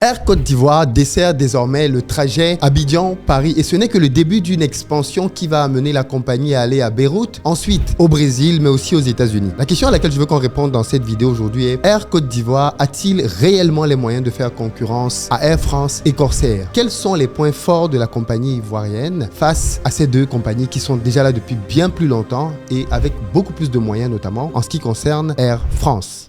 Air Côte d'Ivoire dessert désormais le trajet Abidjan-Paris et ce n'est que le début d'une expansion qui va amener la compagnie à aller à Beyrouth, ensuite au Brésil mais aussi aux États-Unis. La question à laquelle je veux qu'on réponde dans cette vidéo aujourd'hui est: Air Côte d'Ivoire a-t-il réellement les moyens de faire concurrence à Air France et Corsair? Quels sont les points forts de la compagnie ivoirienne face à ces deux compagnies qui sont déjà là depuis bien plus longtemps et avec beaucoup plus de moyens, notamment en ce qui concerne Air France?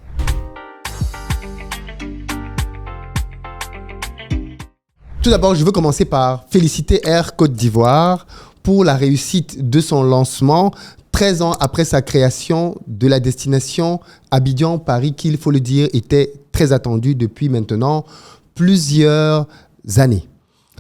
Tout d'abord, je veux commencer par féliciter Air Côte d'Ivoire pour la réussite de son lancement 13 ans après sa création de la destination Abidjan-Paris, qui, il faut le dire, était très attendue depuis maintenant plusieurs années.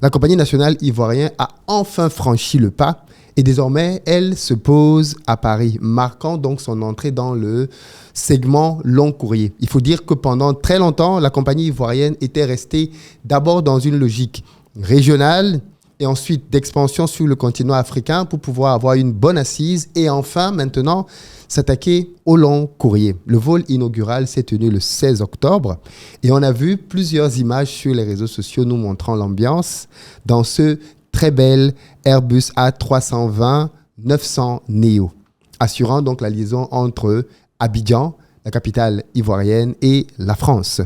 La compagnie nationale ivoirienne a enfin franchi le pas et désormais, elle se pose à Paris, marquant donc son entrée dans le segment long courrier. Il faut dire que pendant très longtemps, la compagnie ivoirienne était restée d'abord dans une logique régionale et ensuite d'expansion sur le continent africain pour pouvoir avoir une bonne assise et enfin maintenant s'attaquer au long courrier. Le vol inaugural s'est tenu le 16 octobre et on a vu plusieurs images sur les réseaux sociaux nous montrant l'ambiance dans ce très bel Airbus A320-900 Neo, assurant donc la liaison entre Abidjan, la capitale ivoirienne, et la France.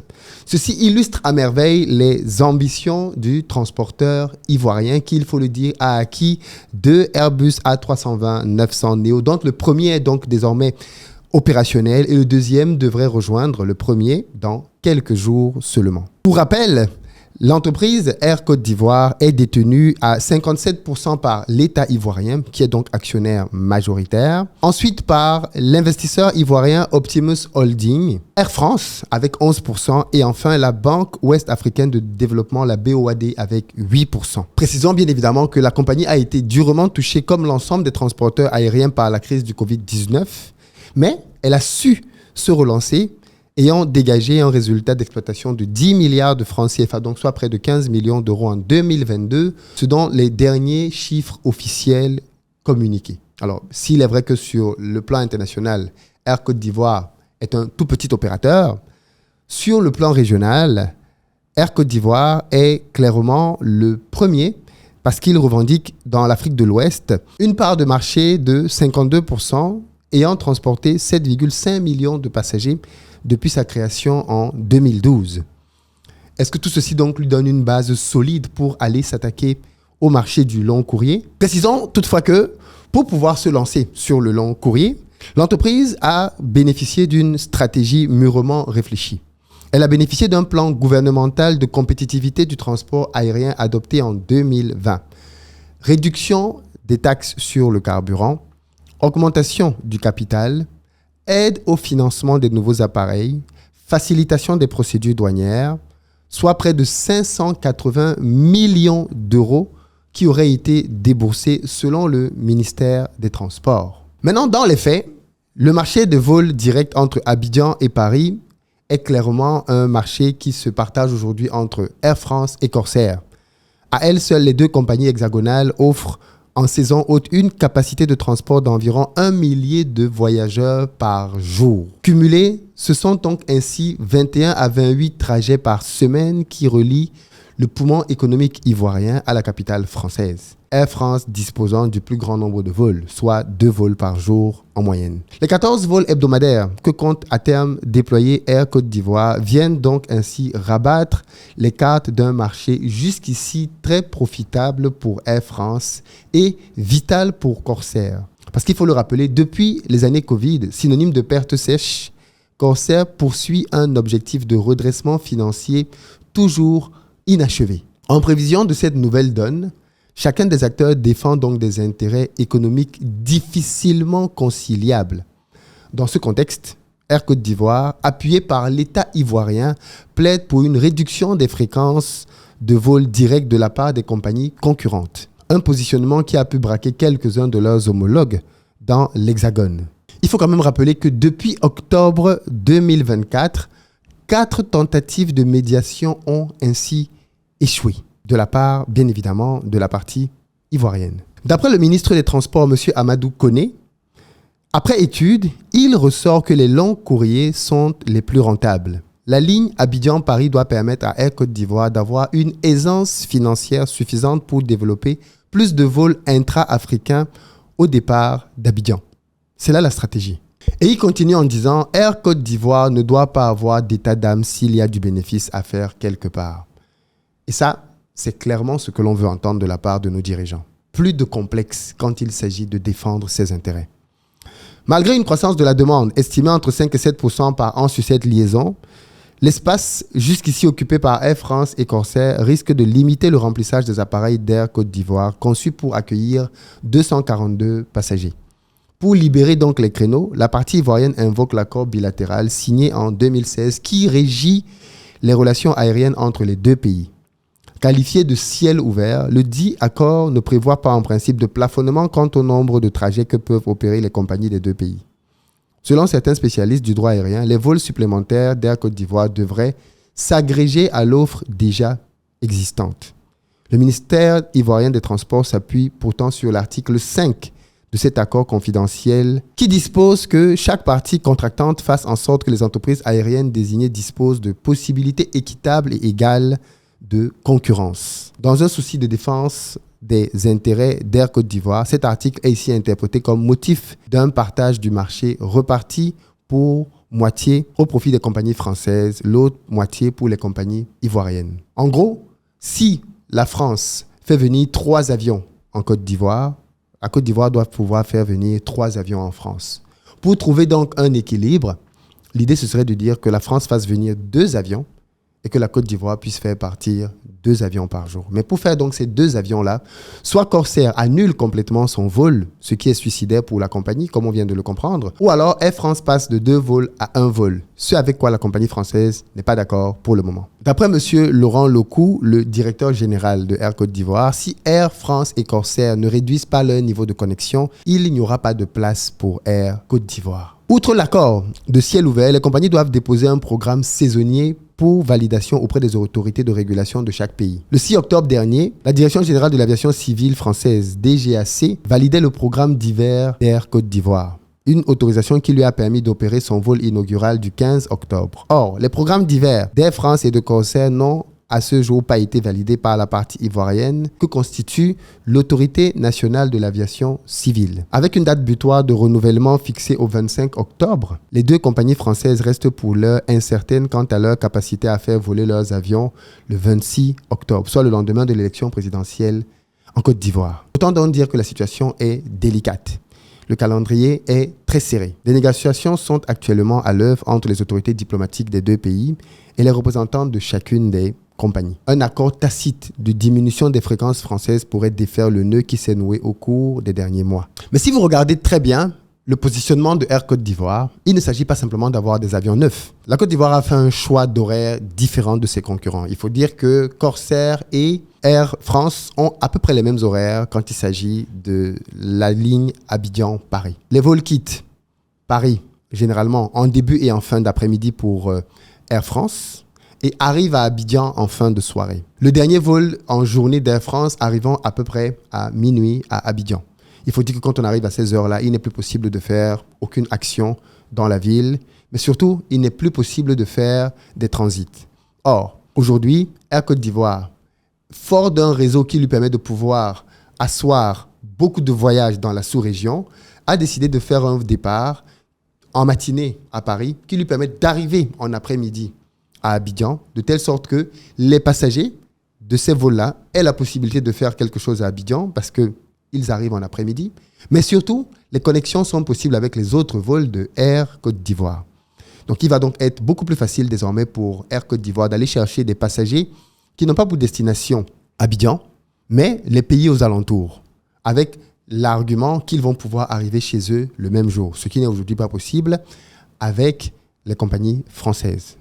Ceci illustre à merveille les ambitions du transporteur ivoirien qui, il faut le dire, a acquis deux Airbus A320-900 Neo, dont le premier est donc désormais opérationnel et le deuxième devrait rejoindre le premier dans quelques jours seulement. Pour rappel, l'entreprise Air Côte d'Ivoire est détenue à 57% par l'État ivoirien, qui est donc actionnaire majoritaire. Ensuite par l'investisseur ivoirien Optimus Holding, Air France avec 11% et enfin la Banque Ouest Africaine de Développement, la BOAD, avec 8%. Précisons bien évidemment que la compagnie a été durement touchée comme l'ensemble des transporteurs aériens par la crise du Covid-19, mais elle a su se relancer, ayant dégagé un résultat d'exploitation de 10 milliards de francs CFA, donc soit près de 15 millions d'euros en 2022, ce dont les derniers chiffres officiels communiqués. Alors, s'il est vrai que sur le plan international, Air Côte d'Ivoire est un tout petit opérateur, sur le plan régional, Air Côte d'Ivoire est clairement le premier parce qu'il revendique dans l'Afrique de l'Ouest une part de marché de 52%, ayant transporté 7,5 millions de passagers depuis sa création en 2012. Est-ce que tout ceci donc lui donne une base solide pour aller s'attaquer au marché du long courrier? Précisons toutefois que pour pouvoir se lancer sur le long courrier, l'entreprise a bénéficié d'une stratégie mûrement réfléchie. Elle a bénéficié d'un plan gouvernemental de compétitivité du transport aérien adopté en 2020. Réduction des taxes sur le carburant, augmentation du capital, aide au financement des nouveaux appareils, facilitation des procédures douanières, soit près de 580 millions d'euros qui auraient été déboursés selon le ministère des Transports. Maintenant, dans les faits, le marché de vols directs entre Abidjan et Paris est clairement un marché qui se partage aujourd'hui entre Air France et Corsair. À elles seules, les deux compagnies hexagonales offrent en saison haute une capacité de transport d'environ 1 millier de voyageurs par jour. Cumulés, ce sont donc ainsi 21 à 28 trajets par semaine qui relient le poumon économique ivoirien à la capitale française. Air France disposant du plus grand nombre de vols, soit 2 vols par jour en moyenne. Les 14 vols hebdomadaires que compte à terme déployer Air Côte d'Ivoire viennent donc ainsi rabattre les cartes d'un marché jusqu'ici très profitable pour Air France et vital pour Corsair. Parce qu'il faut le rappeler, depuis les années Covid, synonyme de perte sèche, Corsair poursuit un objectif de redressement financier toujours inachevé. En prévision de cette nouvelle donne, chacun des acteurs défend donc des intérêts économiques difficilement conciliables. Dans ce contexte, Air Côte d'Ivoire, appuyé par l'État ivoirien, plaide pour une réduction des fréquences de vols directs de la part des compagnies concurrentes. Un positionnement qui a pu braquer quelques-uns de leurs homologues dans l'Hexagone. Il faut quand même rappeler que depuis octobre 2024, 4 tentatives de médiation ont ainsi échoué, de la part, bien évidemment, de la partie ivoirienne. D'après le ministre des Transports, M. Amadou Koné, après étude, il ressort que les longs courriers sont les plus rentables. La ligne Abidjan-Paris doit permettre à Air Côte d'Ivoire d'avoir une aisance financière suffisante pour développer plus de vols intra-africains au départ d'Abidjan. C'est là la stratégie. Et il continue en disant « Air Côte d'Ivoire ne doit pas avoir d'état d'âme s'il y a du bénéfice à faire quelque part. » Et ça, c'est clairement ce que l'on veut entendre de la part de nos dirigeants. Plus de complexe quand il s'agit de défendre ses intérêts. Malgré une croissance de la demande estimée entre 5 et 7% par an sur cette liaison, l'espace jusqu'ici occupé par Air France et Corsair risque de limiter le remplissage des appareils d'Air Côte d'Ivoire conçus pour accueillir 242 passagers. Pour libérer donc les créneaux, la partie ivoirienne invoque l'accord bilatéral signé en 2016 qui régit les relations aériennes entre les deux pays. Qualifié de ciel ouvert, le dit accord ne prévoit pas en principe de plafonnement quant au nombre de trajets que peuvent opérer les compagnies des deux pays. Selon certains spécialistes du droit aérien, les vols supplémentaires d'Air Côte d'Ivoire devraient s'agréger à l'offre déjà existante. Le ministère ivoirien des Transports s'appuie pourtant sur l'article 5 de cet accord confidentiel qui dispose que chaque partie contractante fasse en sorte que les entreprises aériennes désignées disposent de possibilités équitables et égales de concurrence. Dans un souci de défense des intérêts d'Air Côte d'Ivoire, cet article est ici interprété comme motif d'un partage du marché reparti pour moitié au profit des compagnies françaises, l'autre moitié pour les compagnies ivoiriennes. En gros, si la France fait venir 3 avions en Côte d'Ivoire, la Côte d'Ivoire doit pouvoir faire venir 3 avions en France. Pour trouver donc un équilibre, l'idée ce serait de dire que la France fasse venir 2 avions et que la Côte d'Ivoire puisse faire partir 2 avions par jour. Mais pour faire donc ces 2 avions-là, soit Corsair annule complètement son vol, ce qui est suicidaire pour la compagnie, comme on vient de le comprendre, ou alors Air France passe de 2 vols à 1 vol, ce avec quoi la compagnie française n'est pas d'accord pour le moment. D'après M. Laurent Lecou, le directeur général de Air Côte d'Ivoire, si Air France et Corsair ne réduisent pas leur niveau de connexion, il n'y aura pas de place pour Air Côte d'Ivoire. Outre l'accord de ciel ouvert, les compagnies doivent déposer un programme saisonnier pour validation auprès des autorités de régulation de chaque pays. Le 6 octobre dernier, la Direction générale de l'aviation civile française, DGAC, validait le programme d'hiver d'Air Côte d'Ivoire. Une autorisation qui lui a permis d'opérer son vol inaugural du 15 octobre. Or, les programmes d'hiver d'Air France et de Corsair n'ont à ce jour pas été validés par la partie ivoirienne que constitue l'Autorité nationale de l'aviation civile. Avec une date butoir de renouvellement fixée au 25 octobre, les 2 compagnies françaises restent pour l'heure incertaines quant à leur capacité à faire voler leurs avions le 26 octobre, soit le lendemain de l'élection présidentielle en Côte d'Ivoire. Autant donc dire que la situation est délicate. Le calendrier est très serré. Des négociations sont actuellement à l'œuvre entre les autorités diplomatiques des 2 pays et les représentants de chacune des compagnies. Un accord tacite de diminution des fréquences françaises pourrait défaire le nœud qui s'est noué au cours des derniers mois. Mais si vous regardez très bien le positionnement de Air Côte d'Ivoire, il ne s'agit pas simplement d'avoir des avions neufs. La Côte d'Ivoire a fait un choix d'horaire différent de ses concurrents. Il faut dire que Corsair et Air France ont à peu près les mêmes horaires quand il s'agit de la ligne Abidjan-Paris. Les vols quittent Paris, généralement en début et en fin d'après-midi pour Air France, et arrivent à Abidjan en fin de soirée. Le dernier vol en journée d'Air France arrivant à peu près à minuit à Abidjan. Il faut dire que quand on arrive à ces heures-là, il n'est plus possible de faire aucune action dans la ville, mais surtout, il n'est plus possible de faire des transits. Or, aujourd'hui, Air Côte d'Ivoire, fort d'un réseau qui lui permet de pouvoir asseoir beaucoup de voyages dans la sous-région, a décidé de faire un départ en matinée à Paris qui lui permet d'arriver en après-midi à Abidjan, de telle sorte que les passagers de ces vols-là aient la possibilité de faire quelque chose à Abidjan parce qu'ils arrivent en après-midi. Mais surtout, les connexions sont possibles avec les autres vols de Air Côte d'Ivoire. Donc, il va donc être beaucoup plus facile désormais pour Air Côte d'Ivoire d'aller chercher des passagers qui n'ont pas pour destination Abidjan, mais les pays aux alentours, avec l'argument qu'ils vont pouvoir arriver chez eux le même jour, ce qui n'est aujourd'hui pas possible avec les compagnies françaises.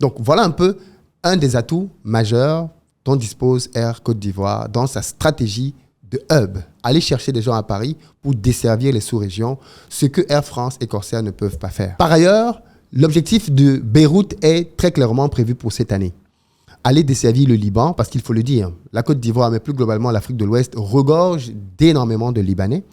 Donc, voilà un peu un des atouts majeurs dont dispose Air Côte d'Ivoire dans sa stratégie de hub. Aller chercher des gens à Paris pour desservir les sous-régions, ce que Air France et Corsair ne peuvent pas faire. Par ailleurs, l'objectif de Beyrouth est très clairement prévu pour cette année. Aller desservir le Liban, parce qu'il faut le dire, la Côte d'Ivoire, mais plus globalement l'Afrique de l'Ouest, regorge d'énormément de Libanais.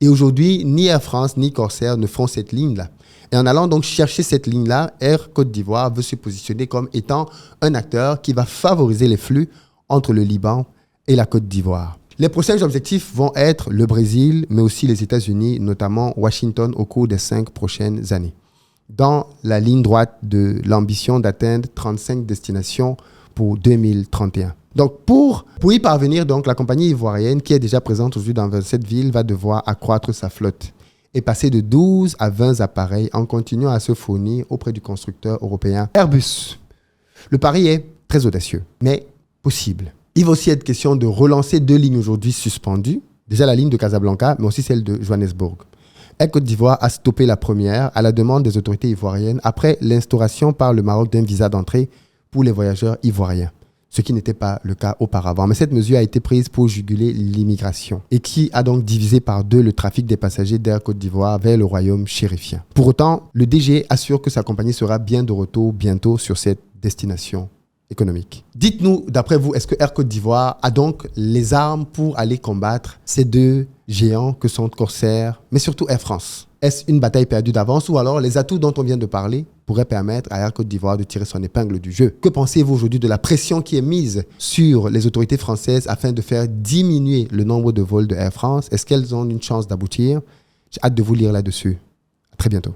Et aujourd'hui, ni Air France ni Corsair ne font cette ligne-là. Et en allant donc chercher cette ligne-là, Air Côte d'Ivoire veut se positionner comme étant un acteur qui va favoriser les flux entre le Liban et la Côte d'Ivoire. Les prochains objectifs vont être le Brésil, mais aussi les États-Unis, notamment Washington au cours des 5 prochaines années, dans la ligne droite de l'ambition d'atteindre 35 destinations pour 2031. Donc, pour y parvenir, donc, la compagnie ivoirienne, qui est déjà présente aujourd'hui dans 27 villes, va devoir accroître sa flotte et passer de 12 à 20 appareils en continuant à se fournir auprès du constructeur européen Airbus. Le pari est très audacieux, mais possible. Il va aussi être question de relancer 2 lignes aujourd'hui suspendues, déjà la ligne de Casablanca, mais aussi celle de Johannesburg. Air Côte d'Ivoire a stoppé la première à la demande des autorités ivoiriennes après l'instauration par le Maroc d'un visa d'entrée pour les voyageurs ivoiriens, ce qui n'était pas le cas auparavant. Mais cette mesure a été prise pour juguler l'immigration et qui a donc divisé par 2 le trafic des passagers d'Air Côte d'Ivoire vers le royaume chérifien. Pour autant, le DG assure que sa compagnie sera bien de retour bientôt sur cette destination économique. Dites-nous, d'après vous, est-ce que Air Côte d'Ivoire a donc les armes pour aller combattre ces 2 géants que sont Corsair, mais surtout Air France? Est-ce une bataille perdue d'avance ou alors les atouts dont on vient de parler pourraient permettre à Air Côte d'Ivoire de tirer son épingle du jeu? Que pensez-vous aujourd'hui de la pression qui est mise sur les autorités françaises afin de faire diminuer le nombre de vols de Air France? Est-ce qu'elles ont une chance d'aboutir? J'ai hâte de vous lire là-dessus. À très bientôt.